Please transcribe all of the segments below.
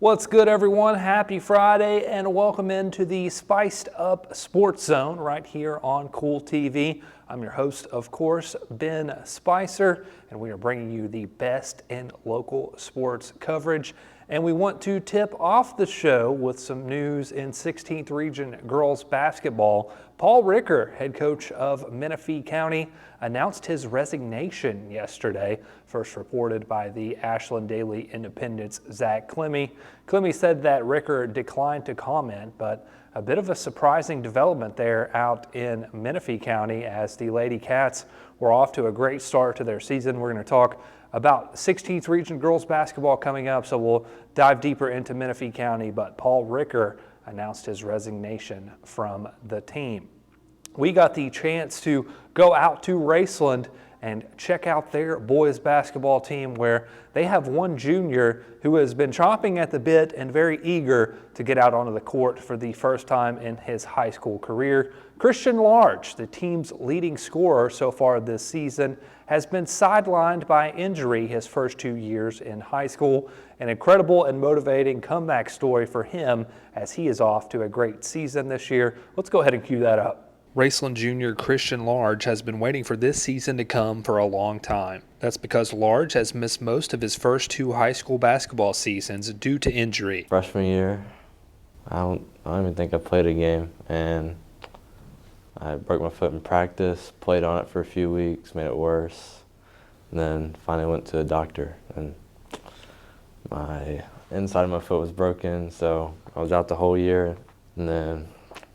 What's good, everyone? Happy Friday and welcome into the Spiced Up Sports Zone right here on Cool TV. I'm your host, of course, Ben Spicer, and we are bringing you the best in local sports coverage. And we want to tip off the show with some news in 16th Region girls basketball. Paul Ricker, head coach of Menifee County, announced his resignation yesterday, first reported by the Ashland Daily Independent's Zach Clemmy. Clemmy said that Ricker declined to comment, but a bit of a surprising development there out in Menifee County as the Lady Cats were off to a great start to their season. We're going to talk about 16th Region girls basketball coming up, so we'll dive deeper into Menifee County, but Paul Ricker announced his resignation from the team. We got the chance to go out to Raceland and check out their boys basketball team, where they have one junior who has been chomping at the bit and very eager to get out onto the court for the first time in his high school career. Christian Large, the team's leading scorer so far this season, has been sidelined by injury his first 2 years in high school. An incredible and motivating comeback story for him as he is off to a great season this year. Let's go ahead and cue that up. Raceland junior Christian Large has been waiting for this season to come for a long time. That's because Large has missed most of his first 2 high school basketball seasons due to injury. Freshman year, I don't even think I played a game, and I broke my foot in practice, played on it for a few weeks, made it worse, and then finally went to a doctor, and my inside of my foot was broken, so I was out the whole year, and then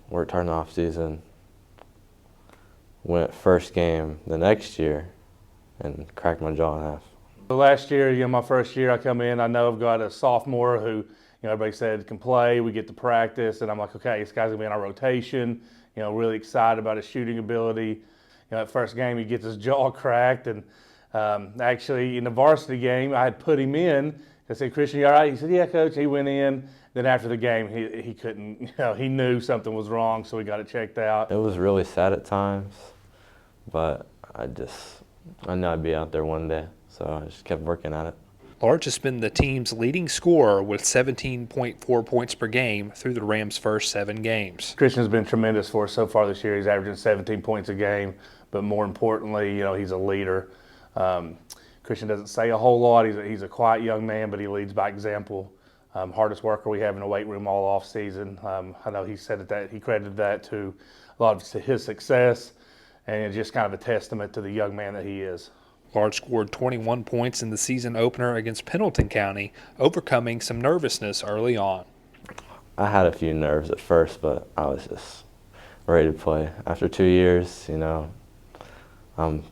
worked hard in the off season. Went first game the next year and cracked my jaw in half. Last year, my first year I come in, I know I've got a sophomore who, everybody said can play, we get to practice, and I'm like, okay, this guy's gonna be in our rotation, really excited about his shooting ability. That first game he gets his jaw cracked, and actually in the varsity game, I had put him in. I said, Christian, you all right? He said, yeah, coach. He went in. Then after the game, he couldn't, he knew something was wrong, so we got it checked out. It was really sad at times, but I knew I'd be out there one day, so I just kept working at it. Large has been the team's leading scorer with 17.4 points per game through the Rams' first 7 games. Christian's been tremendous for us so far this year. He's averaging 17 points a game, but more importantly, he's a leader. Christian doesn't say a whole lot. He's a quiet young man, but he leads by example. Hardest worker we have in the weight room all off season. I know he said that he credited that to a lot of his success, and it's just kind of a testament to the young man that he is. Large scored 21 points in the season opener against Pendleton County, overcoming some nervousness early on. I had a few nerves at first, but I was just ready to play. After 2 years, I'm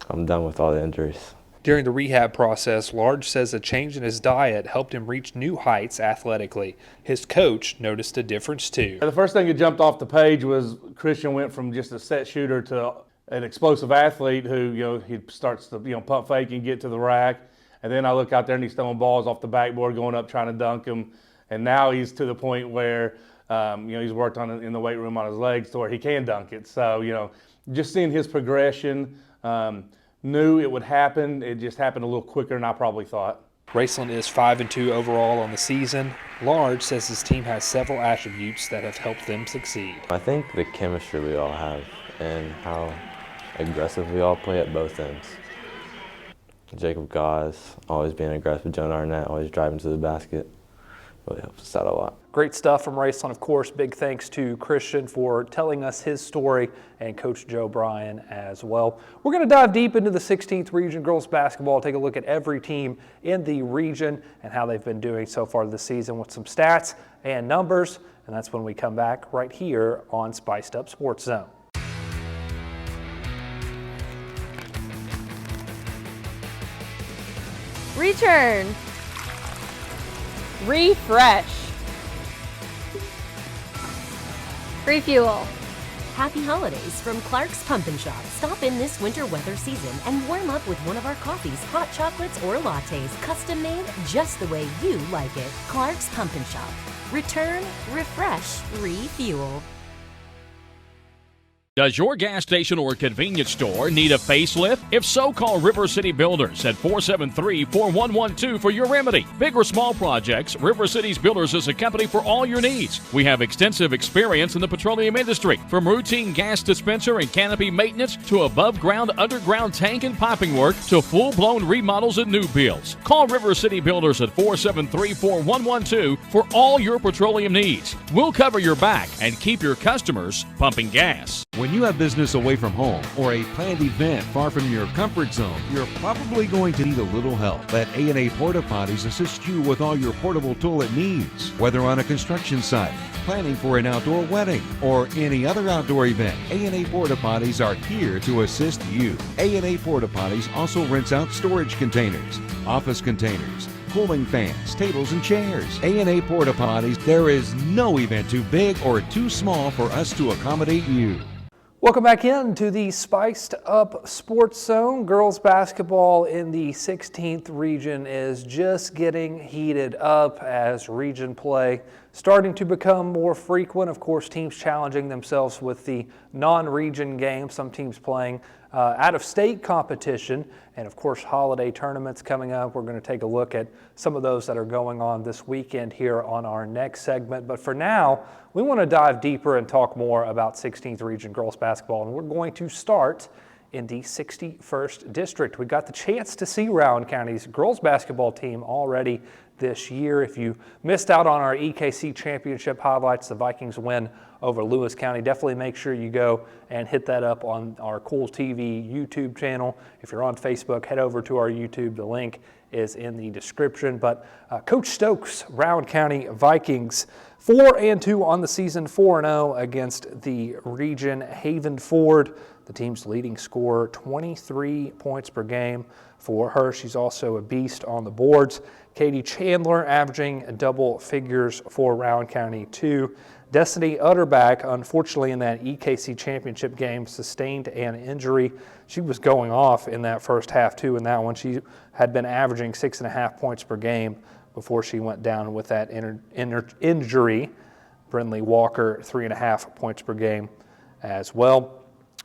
done with all the injuries. During the rehab process, Large says a change in his diet helped him reach new heights athletically. His coach noticed a difference too. The first thing that jumped off the page was Christian went from just a set shooter to an explosive athlete who, he starts to, pump fake and get to the rack. And then I look out there and he's throwing balls off the backboard, going up, trying to dunk them. And now he's to the point where, he's worked on it in the weight room on his legs to where he can dunk it. So, just seeing his progression, knew it would happen. It just happened a little quicker than I probably thought. Raceland is 5-2 overall on the season. Large says his team has several attributes that have helped them succeed. I think the chemistry we all have and how aggressive we all play at both ends. Jacob Gauze, always being aggressive. Jonah Arnett, always driving to the basket. Really helps us out a lot. Great stuff from Raceland, of course. Big thanks to Christian for telling us his story, and Coach Joe Bryan as well. We're going to dive deep into the 16th Region girls basketball, take a look at every team in the region and how they've been doing so far this season with some stats and numbers, and that's when we come back right here on Spiced Up Sports Zone. Return. Refresh. Refuel. Happy holidays from Clark's Pump & Shop. Stop in this winter weather season and warm up with one of our coffees, hot chocolates, or lattes, custom made just the way you like it. Clark's Pump & Shop. Return, refresh, refuel. Does your gas station or convenience store need a facelift? If so, call River City Builders at 473-4112 for your remedy. Big or small projects, River City's Builders is a company for all your needs. We have extensive experience in the petroleum industry, from routine gas dispenser and canopy maintenance to above-ground, underground tank and piping work to full-blown remodels and new builds. Call River City Builders at 473-4112 for all your petroleum needs. We'll cover your back and keep your customers pumping gas. When you have business away from home or a planned event far from your comfort zone, you're probably going to need a little help. Let A&A Porta Potties assist you with all your portable toilet needs. Whether on a construction site, planning for an outdoor wedding, or any other outdoor event, A&A Porta Potties are here to assist you. A&A Porta Potties also rents out storage containers, office containers, cooling fans, tables, and chairs. A&A Porta Potties, there is no event too big or too small for us to accommodate you. Welcome back into the Spiced Up Sports Zone. Girls basketball in the 16th region is just getting heated up as region play starting to become more frequent. Of course, teams challenging themselves with the non-region games, some teams playing out-of-state competition, and of course holiday tournaments coming up. We're going to take a look at some of those that are going on this weekend here on our next segment. But for now, we want to dive deeper and talk more about 16th Region girls basketball, and we're going to start in the 61st District. We got the chance to see Rowan County's girls basketball team already this year. If you missed out on our EKC Championship highlights, the Vikings win over Lewis County, definitely make sure you go and hit that up on our Cool TV YouTube channel. If you're on Facebook, head over to our YouTube. The link is in the description. But Coach Stokes, Rowan County Vikings, 4-2 on the season, 4-0 against the region Haven Ford. The team's leading scorer, 23 points per game for her. She's also a beast on the boards. Katie Chandler averaging double figures for Rowan County too. Destiny Utterback, unfortunately in that EKC championship game, sustained an injury. She was going off in that first half too in that one. She had been averaging 6.5 points per game before she went down with that injury. Brindley Walker, 3.5 points per game as well.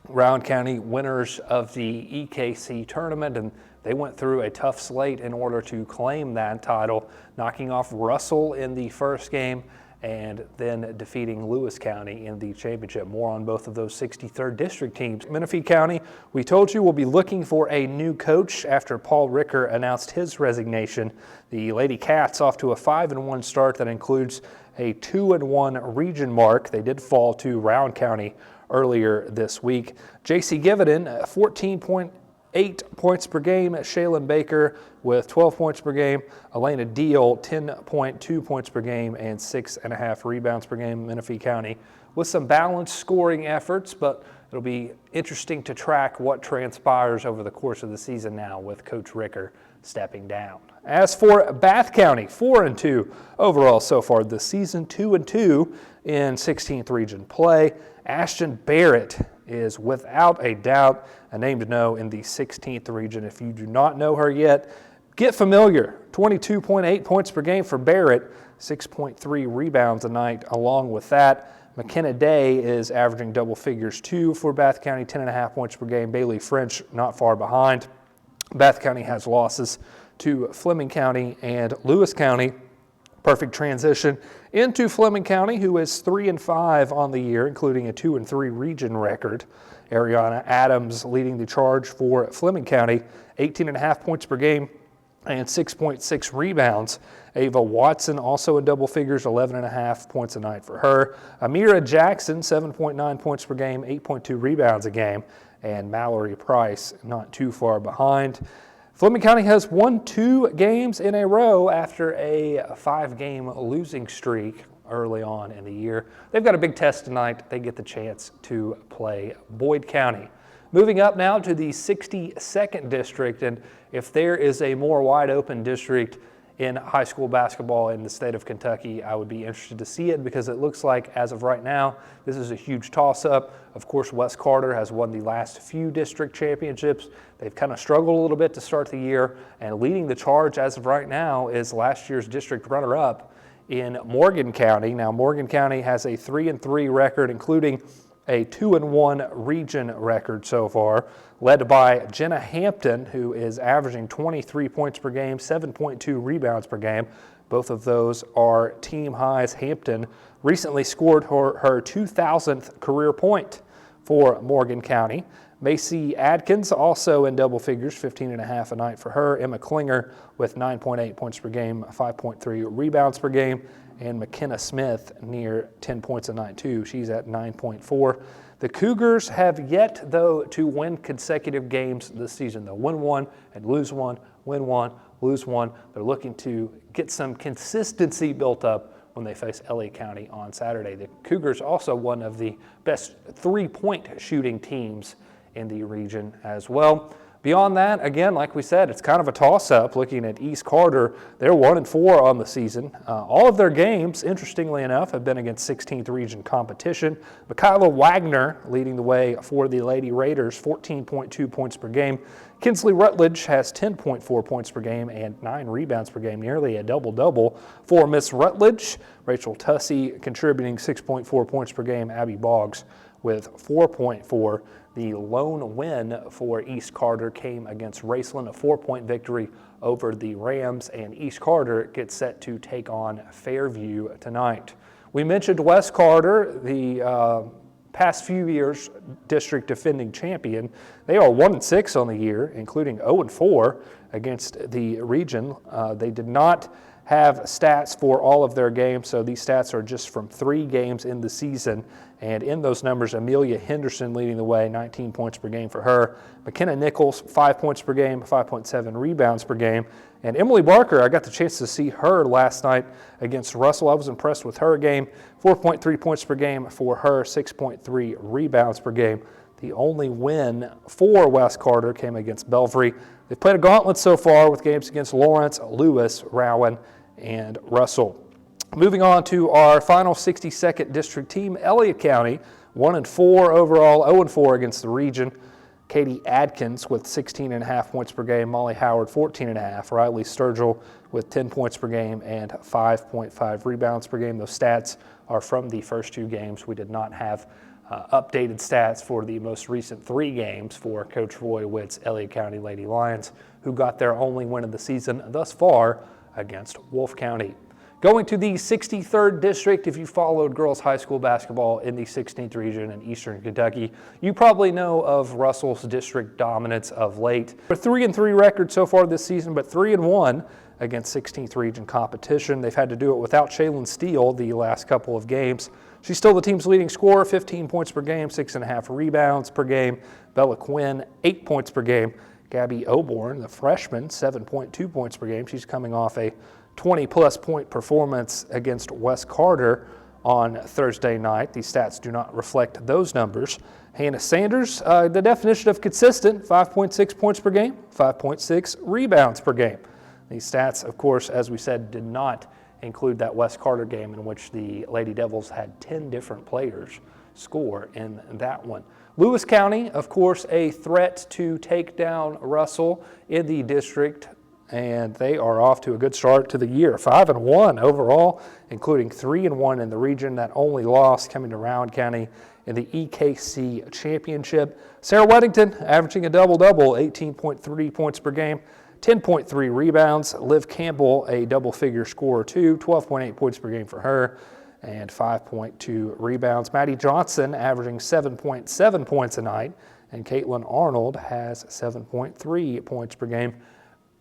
Rowan County winners of the EKC tournament, and they went through a tough slate in order to claim that title, knocking off Russell in the first game and then defeating Lewis County in the championship. More on both of those 63rd District teams. Menifee County, we told you we'll be looking for a new coach after Paul Ricker announced his resignation. The Lady Cats off to a 5-1 start that includes a 2-1 region mark. They did fall to Rowan County earlier this week. J.C. Givenden, 14.8 points per game. Shaylin Baker with 12 points per game. Elena Deal, 10.2 points per game and 6.5 rebounds per game. Menifee County with some balanced scoring efforts, but it'll be interesting to track what transpires over the course of the season now with Coach Ricker stepping down. As for Bath County, 4-2 overall so far this season, 2-2 in 16th region play. Ashton Barrett is without a doubt a name to know in the 16th region. If you do not know her yet, get familiar. 22.8 points per game for Barrett, 6.3 rebounds a night along with that. McKenna Day is averaging double figures too for Bath County, 10.5 points per game. Bailey French not far behind. Bath County has losses to Fleming County and Lewis County. Perfect transition into Fleming County, who is 3-5 on the year, including a 2-3 region record. Ariana Adams leading the charge for Fleming County, 18.5 points per game and 6.6 rebounds. Ava Watson also in double figures, 11.5 points a night for her. Amira Jackson, 7.9 points per game, 8.2 rebounds a game. And Mallory Price not too far behind. Fleming County has won 2 games in a row after a 5-game losing streak early on in the year. They've got a big test tonight. They get the chance to play Boyd County. Moving up now to the 62nd District, and if there is a more wide open district in high school basketball in the state of Kentucky, I would be interested to see it because it looks like, as of right now, this is a huge toss-up. Of course, West Carter has won the last few district championships. They've kind of struggled a little bit to start the year, and leading the charge as of right now is last year's district runner-up in Morgan County. Now, Morgan County has a 3-3 record, including a 2-1 region record so far, led by Jenna Hampton, who is averaging 23 points per game, 7.2 rebounds per game. Both of those are team highs. Hampton recently scored her 2,000th career point for Morgan County. Macy Adkins also in double figures, 15.5 a night for her. Emma Klinger with 9.8 points per game, 5.3 rebounds per game. And McKenna Smith near 10 points a night too. She's at 9.4. The Cougars have yet, though, to win consecutive games this season. They'll win one and lose one, win one, lose one. They're looking to get some consistency built up when they face LA County on Saturday. The Cougars also one of the best three-point shooting teams in the region as well. Beyond that, again, like we said, it's kind of a toss-up looking at East Carter. They're 1-4 on the season. All of their games, interestingly enough, have been against 16th region competition. Michaela Wagner leading the way for the Lady Raiders, 14.2 points per game. Kinsley Rutledge has 10.4 points per game and 9 rebounds per game, nearly a double-double for Miss Rutledge. Rachel Tussey contributing 6.4 points per game. Abby Boggs with 4.4. The lone win for East Carter came against Raceland, a 4-point victory over the Rams, and East Carter gets set to take on Fairview tonight. We mentioned West Carter, the past few years district defending champion. They are 1-6 on the year, including 0-4 against the region. They did not have stats for all of their games, so these stats are just from 3 games in the season. And in those numbers, Amelia Henderson leading the way, 19 points per game for her. McKenna Nichols, 5 points per game, 5.7 rebounds per game. And Emily Barker, I got the chance to see her last night against Russell. I was impressed with her game. 4.3 points per game for her, 6.3 rebounds per game. The only win for West Carter came against Belfry. They've played a gauntlet so far with games against Lawrence, Lewis, Rowan, and Russell. Moving on to our final 62nd district team, Elliott County, 1-4 overall, 0-4 against the region. Katie Adkins with 16.5 points per game, Molly Howard 14.5, Riley Sturgill with 10 points per game and 5.5 rebounds per game. Those stats are from the first 2 games. We did not have updated stats for the most recent 3 games for Coach Roy Witt's Elliott County Lady Lions, who got their only win of the season thus far against Wolfe County. Going to the 63rd district, if you followed girls high school basketball in the 16th region in eastern Kentucky, you probably know of Russell's district dominance of late. A 3-3 record so far this season, but 3-1 against 16th region competition. They've had to do it without Shaylin Steele the last couple of games. She's still the team's leading scorer, 15 points per game, 6.5 rebounds per game. Bella Quinn, 8 points per game. Gabby Oborn, the freshman, 7.2 points per game. She's coming off a 20-plus point performance against West Carter on Thursday night. These stats do not reflect those numbers. Hannah Sanders, the definition of consistent, 5.6 points per game, 5.6 rebounds per game. These stats, of course, as we said, did not include that West Carter game in which the Lady Devils had 10 different players score in that one. Lewis County, of course, a threat to take down Russell in the district, and they are off to a good start to the year. 5-1 overall, including 3-1 in the region. That only loss coming to Rowan County in the EKC Championship. Sarah Weddington averaging a double-double, 18.3 points per game, 10.3 rebounds. Liv Campbell, a double-figure scorer too, 12.8 points per game for her and 5.2 rebounds. Maddie Johnson averaging 7.7 points a night, and Caitlin Arnold has 7.3 points per game.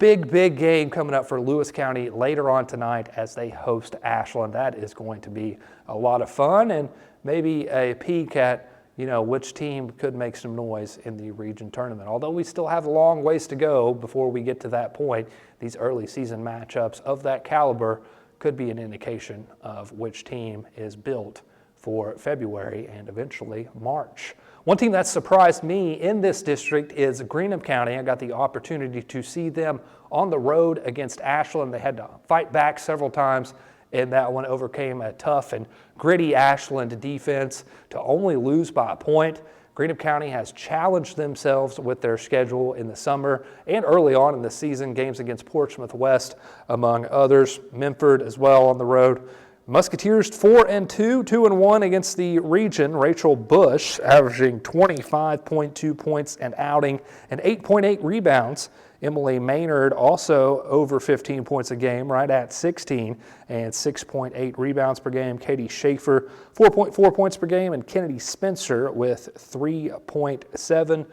Big game coming up for Lewis County later on tonight as they host Ashland. That is going to be a lot of fun and maybe a peek at, which team could make some noise in the region tournament. Although we still have a long ways to go before we get to that point, these early season matchups of that caliber could be an indication of which team is built for February and eventually March. One team that surprised me in this district is Greenham County. I got the opportunity to see them on the road against Ashland. They had to fight back several times, and that one overcame a tough and gritty Ashland defense to only lose by a point. Greenham County has challenged themselves with their schedule in the summer and early on in the season, games against Portsmouth West, among others. Memphis as well on the road. Musketeers 4-2, 2-1 against the region. Rachel Bush averaging 25.2 points and outing and 8.8 rebounds. Emily Maynard also over 15 points a game, right at 16, and 6.8 rebounds per game. Katie Schaefer, 4.4 points per game, and Kennedy Spencer with 3.7.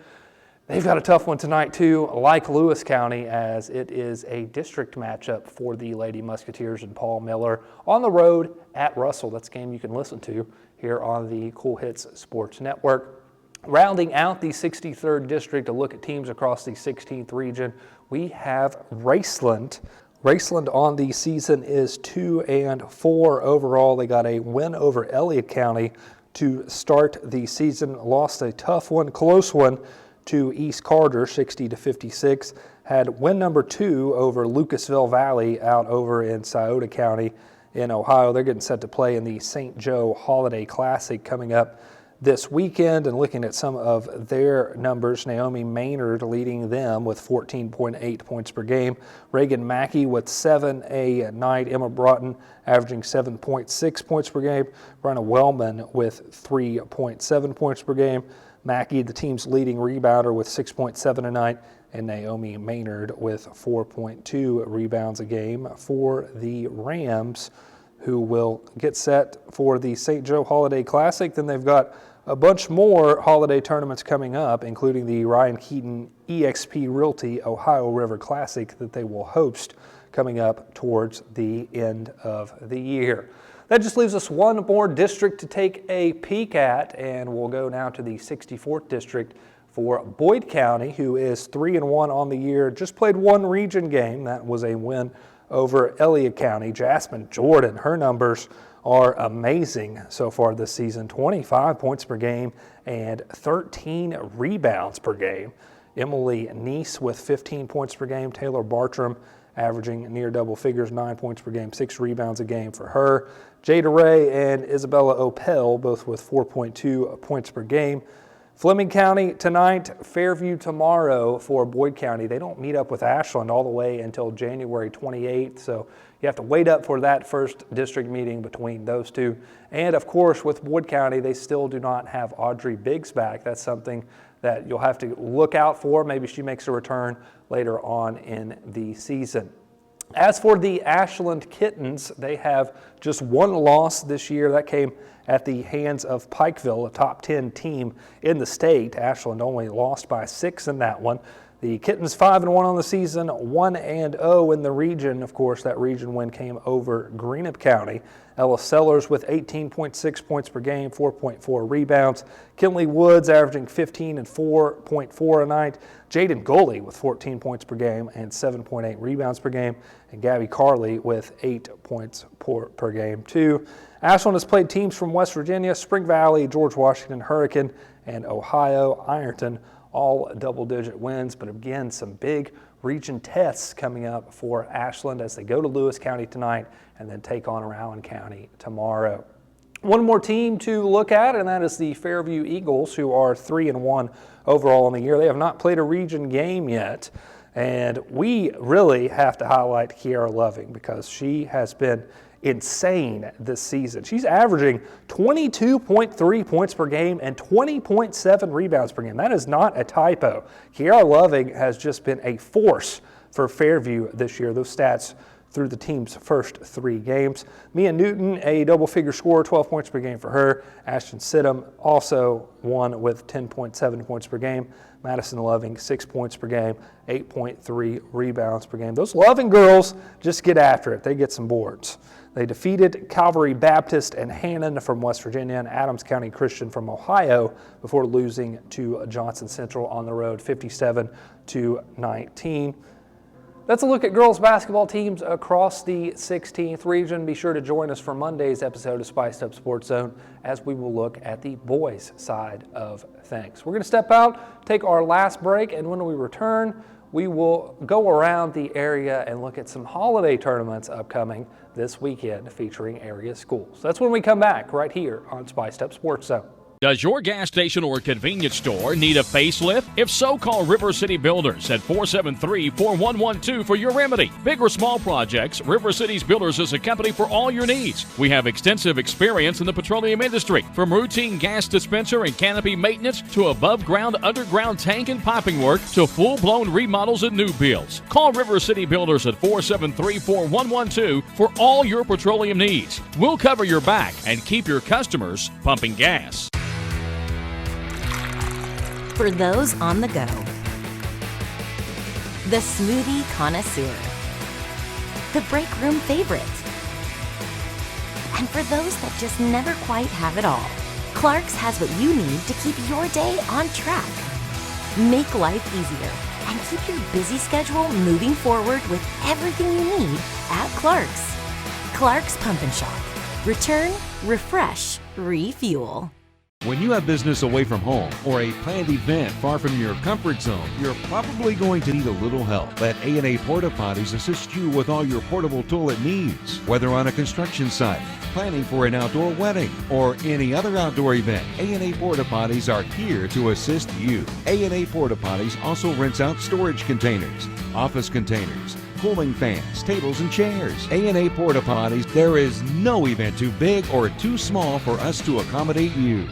They've got a tough one tonight, too, like Lewis County, as it is a district matchup for the Lady Musketeers and Paul Miller on the road at Russell. That's a game you can listen to here on the Cool Hits Sports Network. Rounding out the 63rd district to look at teams across the 16th region, we have Raceland. Raceland on the season is 2-4 overall. They got a win over Elliott County to start the season, lost a tough one, close one, to East Carter, 60-56. Had win number 2 over Lucasville Valley out over in Scioto County in Ohio. They're getting set to play in the St. Joe Holiday Classic coming up this weekend. And looking at some of their numbers, Naomi Maynard leading them with 14.8 points per game. Reagan Mackey with 7 a night. Emma Broughton averaging 7.6 points per game. Brenna Wellman with 3.7 points per game. Mackey, the team's leading rebounder, with 6.7 a night, and Naomi Maynard with 4.2 rebounds a game for the Rams, who will get set for the St. Joe Holiday Classic. Then they've got a bunch more holiday tournaments coming up, including the Ryan Keaton eXp Realty Ohio River Classic that they will host coming up towards the end of the year. That just leaves us one more district to take a peek at, and we'll go now to the 64th district for Boyd County, who is 3-1 on the year. Just played one region game. That was a win over Elliott County. Jasmine Jordan, her numbers are amazing so far this season. 25 points per game and 13 rebounds per game. Emily Neese with 15 points per game. Taylor Bartram averaging near double figures, 9 points per game, 6 rebounds a game for her. Jada Ray and Isabella Opel, both with 4.2 points per game. Fleming County tonight, Fairview tomorrow for Boyd County. They don't meet up with Ashland all the way until January 28th, so you have to wait up for that first district meeting between those two. And of course, with Boyd County, they still do not have Audrey Biggs back. That's something that you'll have to look out for. Maybe she makes a return later on in the season. As for the Ashland Kittens, they have just one loss this year. That came at the hands of Pikeville, a top 10 team in the state. Ashland only lost by 6 in that one. The Kittens 5-1 on the season, 1-0 in the region. Of course, that region win came over Greenup County. Ella Sellers with 18.6 points per game, 4.4 rebounds. Kinley Woods averaging 15 and 4.4 a night. Jaden Goley with 14 points per game and 7.8 rebounds per game. And Gabby Carley with 8 points per game, too. Ashland has played teams from West Virginia, Spring Valley, George Washington Hurricane, and Ohio Ironton, all double-digit wins. But again, some big region tests coming up for Ashland as they go to Lewis County tonight and then take on Allen County tomorrow. One more team to look at, and that is the Fairview Eagles, who are 3-1 overall in the year. They have not played a region game yet, and we really have to highlight Kiara Loving because she has been insane this season. She's averaging 22.3 points per game and 20.7 rebounds per game. That is not a typo. Kiara Loving has just been a force for Fairview this year. Those stats through the team's first 3 games. Mia Newton, a double-figure scorer, 12 points per game for her. Ashton Sidham also won with 10.7 points per game. Madison Loving, 6 points per game, 8.3 rebounds per game. Those Loving girls just get after it. They get some boards. They defeated Calvary Baptist and Hannon from West Virginia and Adams County Christian from Ohio before losing to Johnson Central on the road, 57-19. That's a look at girls basketball teams across the 16th region. Be sure to join us for Monday's episode of Spiced Up Sports Zone as we will look at the boys' side of things. We're going to step out, take our last break, and when we return, we will go around the area and look at some holiday tournaments upcoming this weekend featuring area schools. That's when we come back right here on Spiced Up Sports Zone. Does your gas station or convenience store need a facelift? If so, call River City Builders at 473-4112 for your remedy. Big or small projects, River City's Builders is a company for all your needs. We have extensive experience in the petroleum industry, from routine gas dispenser and canopy maintenance to above-ground, underground tank and piping work to full-blown remodels and new builds. Call River City Builders at 473-4112 for all your petroleum needs. We'll cover your back and keep your customers pumping gas. For those on the go, the smoothie connoisseur, the break room favorite, and for those that just never quite have it all, Clark's has what you need to keep your day on track. Make life easier and keep your busy schedule moving forward with everything you need at Clark's. Clark's Pump and Shop. Return, refresh, refuel. When you have business away from home or a planned event far from your comfort zone, you're probably going to need a little help. Let A&A Porta Potties assist you with all your portable toilet needs. Whether on a construction site, planning for an outdoor wedding, or any other outdoor event, A&A Porta Potties are here to assist you. A&A Porta Potties also rents out storage containers, office containers, cooling fans, tables, and chairs. A&A Porta Potties, there is no event too big or too small for us to accommodate you.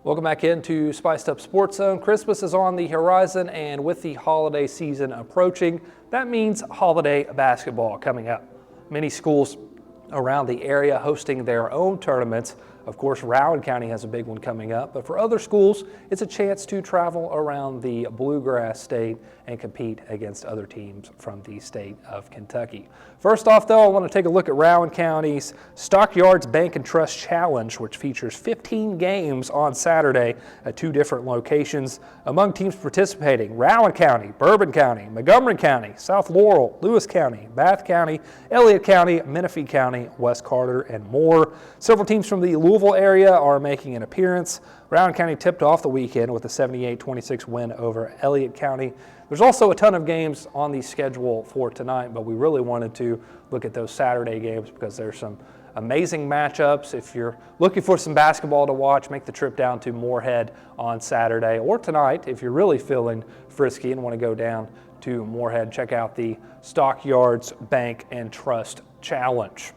Welcome back into Spiced Up Sports Zone. Christmas is on the horizon, and with the holiday season approaching, that means holiday basketball coming up. Many schools around the area hosting their own tournaments. Of course, Raceland County has a big one coming up, but for other schools, it's a chance to travel around the Bluegrass State and compete against other teams from the state of Kentucky. First off, though, I want to take a look at Raceland County's Stockyards Bank and Trust Challenge, which features 15 games on Saturday at 2 different locations. Among teams participating, Raceland County, Bourbon County, Montgomery County, South Laurel, Lewis County, Bath County, Elliott County, Menifee County, West Carter, and more. Several teams from the Louisville area are making an appearance. Raceland County tipped off the weekend with a 78-26 win over Elliott County. There's also a ton of games on the schedule for tonight, but we really wanted to look at those Saturday games because there's some amazing matchups. If you're looking for some basketball to watch, make the trip down to Moorhead on Saturday, or tonight if you're really feeling frisky and want to go down to Moorhead, check out the Stockyards Bank and Trust Challenge.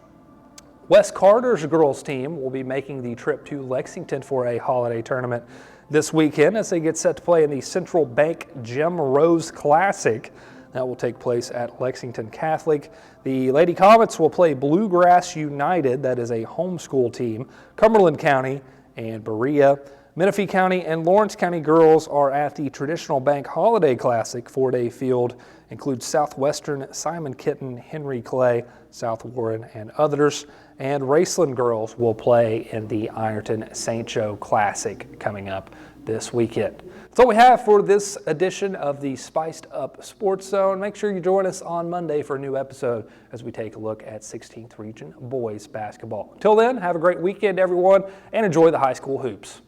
West Carter's girls team will be making the trip to Lexington for a holiday tournament this weekend as they get set to play in the Central Bank Gem Rose Classic. That will take place at Lexington Catholic. The Lady Comets will play Bluegrass United, that is a homeschool team. Cumberland County and Berea. Menifee County and Lawrence County girls are at the traditional Bank Holiday Classic. 4-day field includes Southwestern, Simon Kitten, Henry Clay, South Warren, and others. And Raceland girls will play in the Ironton St. Joe Classic coming up this weekend. That's all we have for this edition of the Spiced Up Sports Zone. Make sure you join us on Monday for a new episode as we take a look at 16th Region boys basketball. Until then, have a great weekend, everyone, and enjoy the high school hoops.